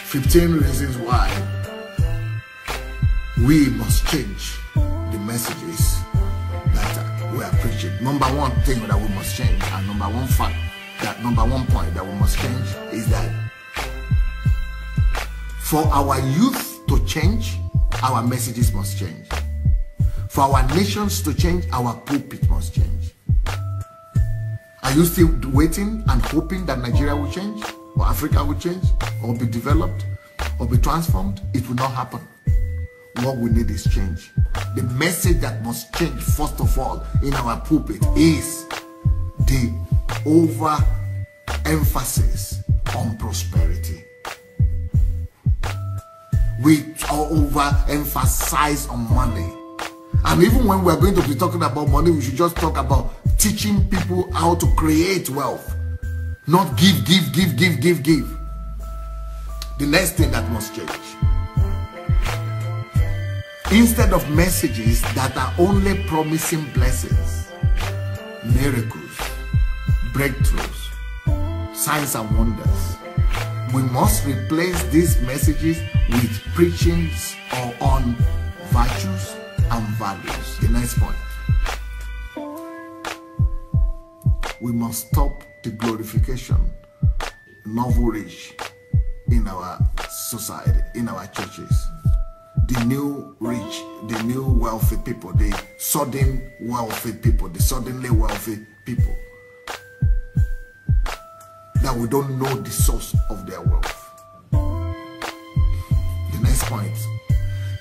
15 reasons why we must change the messages that we are preaching. Number one thing that we must change, and number one fact, that number one point that we must change is that for our youth to change, our messages must change. For our nations to change, our pulpit must change. Are you still waiting and hoping that Nigeria will change, or Africa will change, or be developed, or be transformed? It will not happen. What we need is change. The message that must change, first of all, in our pulpit is the overemphasis on prosperity. We overemphasize on money. And even when we're going to be talking about money, we should just talk about teaching people how to create wealth. Not give. The next thing that must change. Instead of messages that are only promising blessings, miracles, breakthroughs, signs and wonders, we must replace these messages with preachings on virtues and values. The next point. We must stop the glorification, novel rich in our society, in our churches. The new rich, the new wealthy people, the sudden wealthy people, the suddenly wealthy people, that we don't know the source of their wealth. The next point.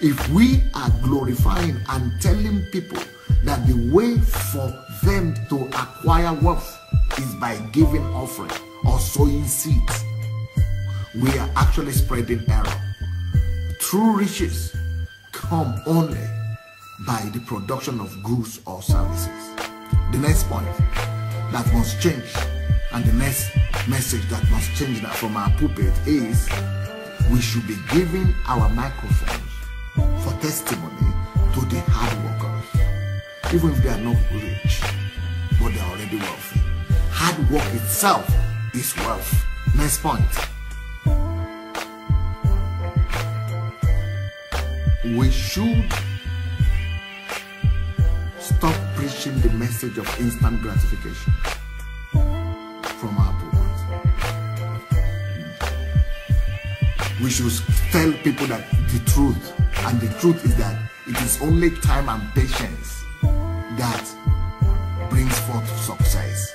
If we are glorifying and telling people that the way for them to acquire wealth is by giving offering or sowing seeds, we are actually spreading error. True riches come only by the production of goods or services. The next point that must change, and the next message that must change that from our pulpit, is we should be giving our microphones for testimony to the hard workers, even if they are not rich, but they are already wealthy. Hard work itself is wealth. Next point. We should stop preaching the message of instant gratification from our pulpit. We should tell people that the truth, and the truth is that it is only time and patience that brings forth success.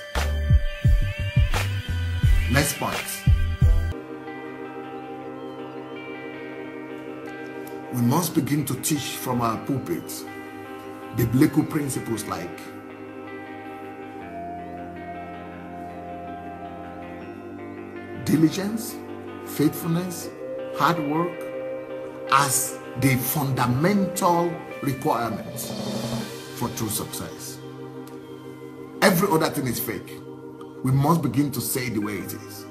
Next point. We must begin to teach from our pulpits biblical principles like diligence, faithfulness, hard work as the fundamental requirements for true success. Every other thing is fake. We must begin to say the way it is.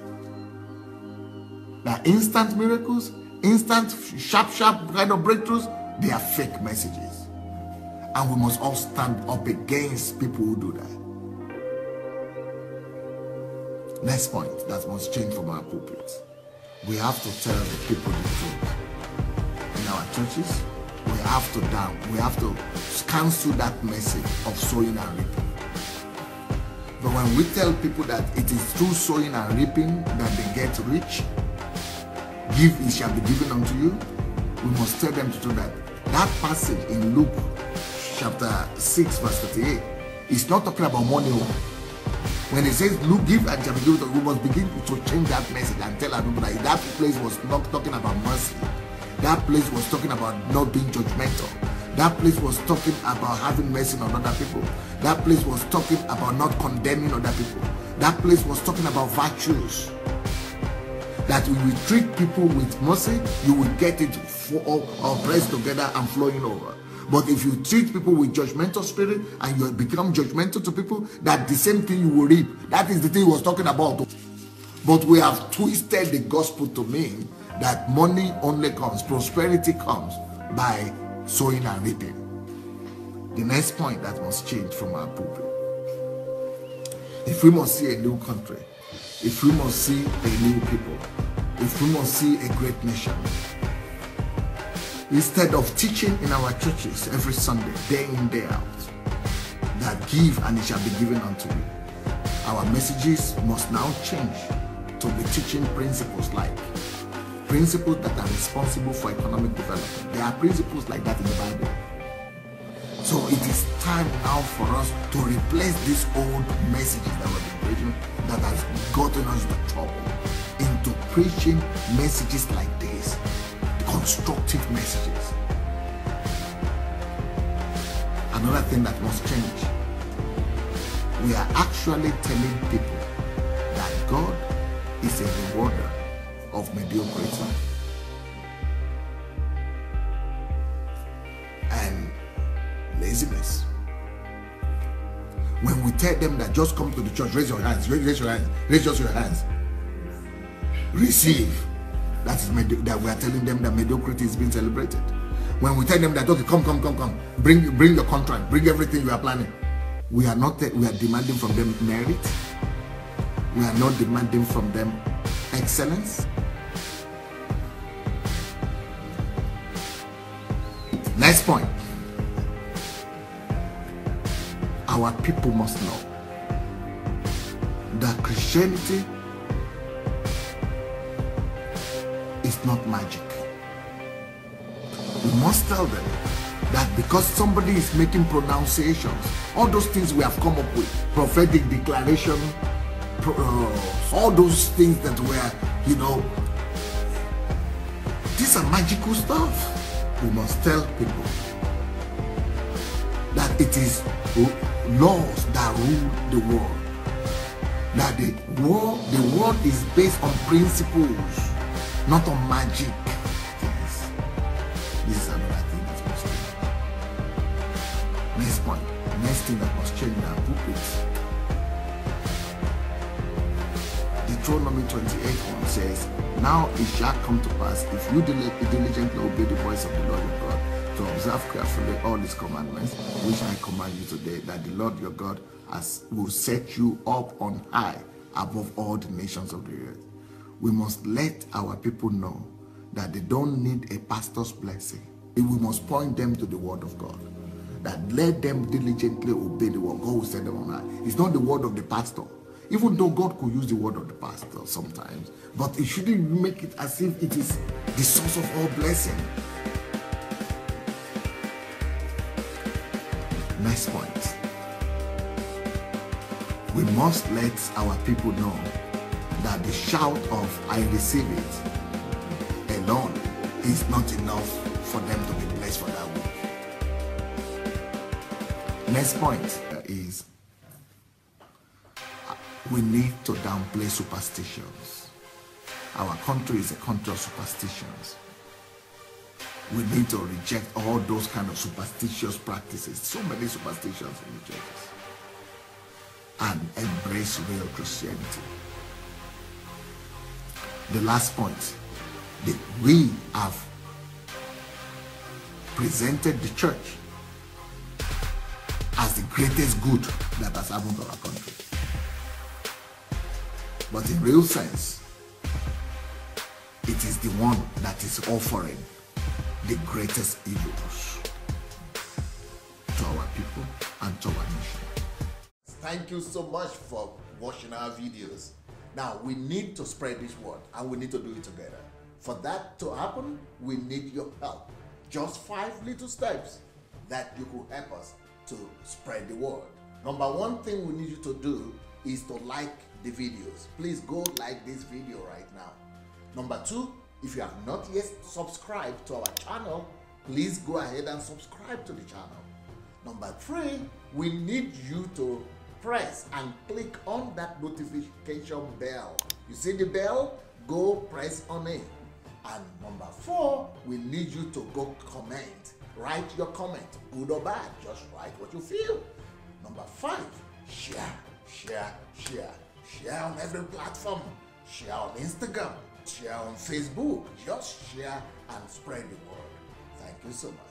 That instant miracles, instant sharp kind of breakthroughs, they are fake messages. And we must all stand up against people who do that. Next point that must change from our pulpits. We have to tell the people the truth. In our churches, we have to cancel that message of sowing and reaping. But when we tell people that it is through sowing and reaping that they get rich, give, it shall be given unto you, we must tell them to do that. That passage in Luke chapter 6 verse 38 is not talking about money. When it says Luke, give and shall be given, we must begin to change that message and tell our people that that place was not talking about mercy. That place was talking about not being judgmental. That place was talking about having mercy on other people. That place was talking about not condemning other people. That place was talking about virtues. That when you treat people with mercy, you will get it all pressed together and flowing over. But if you treat people with judgmental spirit and you become judgmental to people, that the same thing you will reap. That is the thing he was talking about. But we have twisted the gospel to mean that money only comes, prosperity comes by sowing and reaping. The next point that must change from our pulpit. If we must see a new country, if we must see a new people, if we must see a great nation, instead of teaching in our churches every Sunday, day in, day out, that give and it shall be given unto you, our messages must now change to be teaching principles that are responsible for economic development. There are principles like that in the Bible. So it is time now for us to replace these old messages that we've been preaching that has gotten us into trouble, into preaching messages like this, constructive messages. Another thing that must change, we are actually telling people that God is a rewarder of mediocrity and laziness. When we tell them that just come to the church, raise your hands, raise your hands, raise just your hands, receive, that we are telling them that mediocrity is being celebrated. When we tell them that, okay, come, bring your contract, bring everything you are planning, we are demanding from them merit. We are not demanding from them excellence. Next point. Our people must know that Christianity is not magic. We must tell them that because somebody is making pronunciations, all those things we have come up with, prophetic declaration, all those things that were, these are magical stuff. We must tell people that it is laws that rule the world. That the world is based on principles, not on magic. Yes. This is another thing that must change. Next point. Next thing that must change in our pulpits. Deuteronomy 28:1 says, now it shall come to pass, if you diligently obey the voice of the Lord your God, to observe carefully all his commandments, which I command you today, that the Lord your God will set you up on high above all the nations of the earth. We must let our people know that they don't need a pastor's blessing. We must point them to the word of God. That let them diligently obey the word. God will set them on high. It's not the word of the pastor. Even though God could use the word of the pastor sometimes, but it shouldn't make it as if it is the source of all blessing. Next point. We must let our people know that the shout of I receive it alone is not enough for them to be blessed for that week. Next point is we need to downplay superstitions. Our country is a country of superstitions. We need to reject all those kind of superstitious practices. So many superstitions in the churches. And embrace real Christianity. The last point, that we have presented the church as the greatest good that has happened to our country. But in real sense, it is the one that is offering the greatest evils to our people and to our nation. Thank you so much for watching our videos. Now, we need to spread this word and we need to do it together. For that to happen, we need your help. Just 5 little steps that you could help us to spread the word. Number one thing we need you to do is to like the videos. Please go like this video right now. Number 2, if you have not yet subscribed to our channel, please go ahead and subscribe to the channel. Number 3, we need you to press and click on that notification bell. You see the bell? Go press on it. And number 4, we need you to go comment. Write your comment, good or bad. Just write what you feel. Number 5, share on every platform. Share on Instagram, share on Facebook. Just share and spread the word. Thank you so much.